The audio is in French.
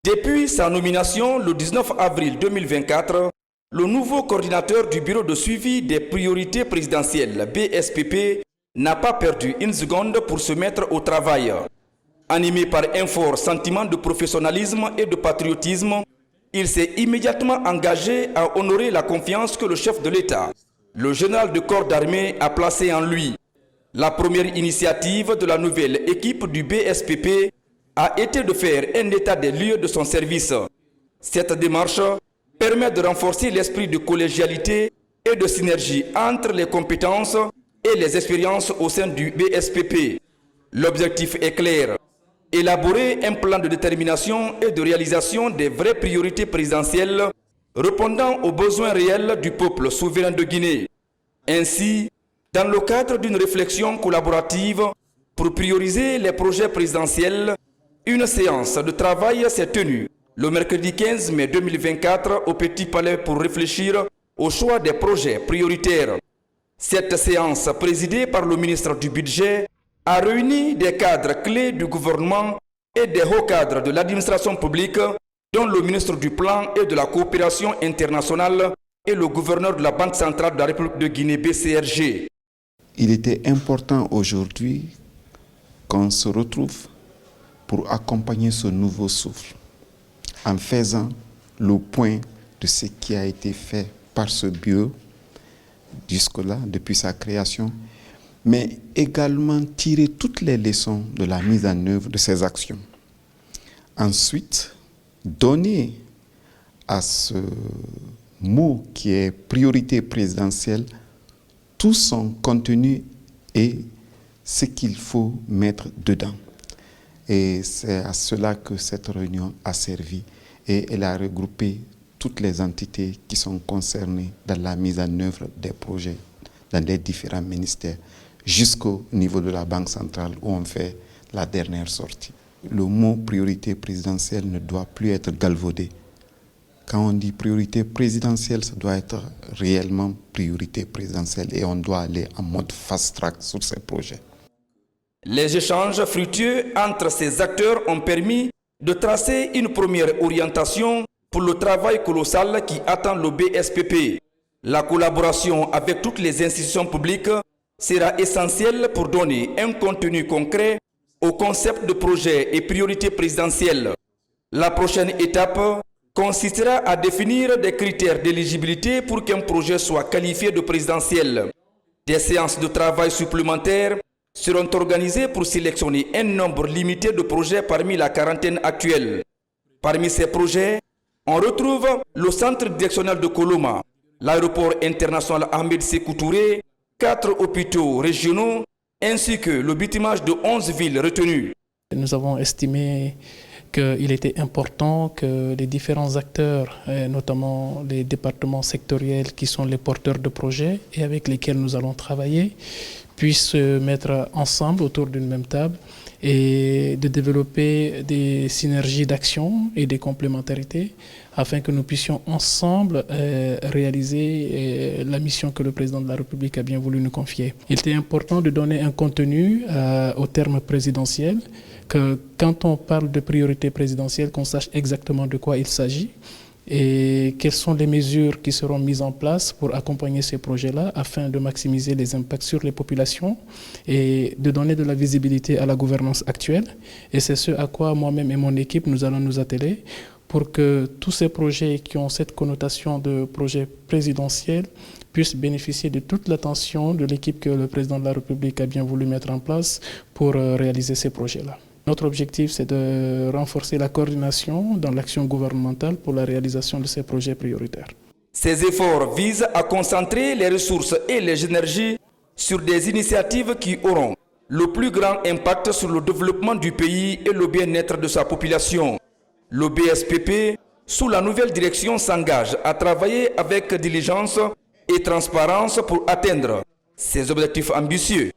Depuis sa nomination le 19 avril 2024, le nouveau coordinateur du bureau de suivi des priorités présidentielles BSPP n'a pas perdu une seconde pour se mettre au travail. Animé par un fort sentiment de professionnalisme et de patriotisme, il s'est immédiatement engagé à honorer la confiance que le chef de l'État, le général de corps d'armée, a placée en lui. La première initiative de la nouvelle équipe du BSPP a été de faire un état des lieux de son service. Cette démarche permet de renforcer l'esprit de collégialité et de synergie entre les compétences et les expériences au sein du BSPP. L'objectif est clair: élaborer un plan de détermination et de réalisation des vraies priorités présidentielles répondant aux besoins réels du peuple souverain de Guinée. Ainsi, dans le cadre d'une réflexion collaborative pour prioriser les projets présidentiels, une séance de travail s'est tenue le mercredi 15 mai 2024 au Petit Palais pour réfléchir au choix des projets prioritaires. Cette séance, présidée par le ministre du Budget, a réuni des cadres clés du gouvernement et des hauts cadres de l'administration publique, dont le ministre du Plan et de la Coopération internationale et le gouverneur de la Banque centrale de la République de Guinée, BCRG. Il était important aujourd'hui qu'on se retrouve pour accompagner ce nouveau souffle en faisant le point de ce qui a été fait par ce bureau jusque-là, depuis sa création, mais également tirer toutes les leçons de la mise en œuvre de ces actions. Ensuite, donner à ce mot qui est priorité présidentielle tout son contenu et ce qu'il faut mettre dedans. Et c'est à cela que cette réunion a servi et elle a regroupé toutes les entités qui sont concernées dans la mise en œuvre des projets dans les différents ministères jusqu'au niveau de la Banque centrale où on fait la dernière sortie. Le mot priorité présidentielle ne doit plus être galvaudé. Quand on dit priorité présidentielle, ça doit être réellement priorité présidentielle et on doit aller en mode fast-track sur ces projets. Les échanges fructueux entre ces acteurs ont permis de tracer une première orientation pour le travail colossal qui attend le BSPP. La collaboration avec toutes les institutions publiques sera essentielle pour donner un contenu concret au concept de projet et priorités présidentielles. La prochaine étape consistera à définir des critères d'éligibilité pour qu'un projet soit qualifié de présidentiel. Des séances de travail supplémentaires seront organisées pour sélectionner un nombre limité de projets parmi la quarantaine actuelle. Parmi ces projets, on retrouve le centre directionnel de Koloma, l'aéroport international Ahmed Sékou Touré, 4 hôpitaux régionaux, ainsi que le bitumage de 11 villes retenues. Nous avons estimé qu'il était important que les différents acteurs, notamment les départements sectoriels qui sont les porteurs de projets et avec lesquels nous allons travailler, puissent se mettre ensemble autour d'une même table et de développer des synergies d'action et des complémentarités afin que nous puissions ensemble réaliser la mission que le président de la République a bien voulu nous confier. Il était important de donner un contenu au terme présidentiel, que quand on parle de priorité présidentielle, qu'on sache exactement de quoi il s'agit et quelles sont les mesures qui seront mises en place pour accompagner ces projets-là afin de maximiser les impacts sur les populations et de donner de la visibilité à la gouvernance actuelle. Et c'est ce à quoi moi-même et mon équipe, nous allons nous atteler pour que tous ces projets qui ont cette connotation de projet présidentiel puissent bénéficier de toute l'attention de l'équipe que le président de la République a bien voulu mettre en place pour réaliser ces projets-là. Notre objectif, c'est de renforcer la coordination dans l'action gouvernementale pour la réalisation de ces projets prioritaires. Ces efforts visent à concentrer les ressources et les énergies sur des initiatives qui auront le plus grand impact sur le développement du pays et le bien-être de sa population. Le BSPP, sous la nouvelle direction, s'engage à travailler avec diligence et transparence pour atteindre ces objectifs ambitieux.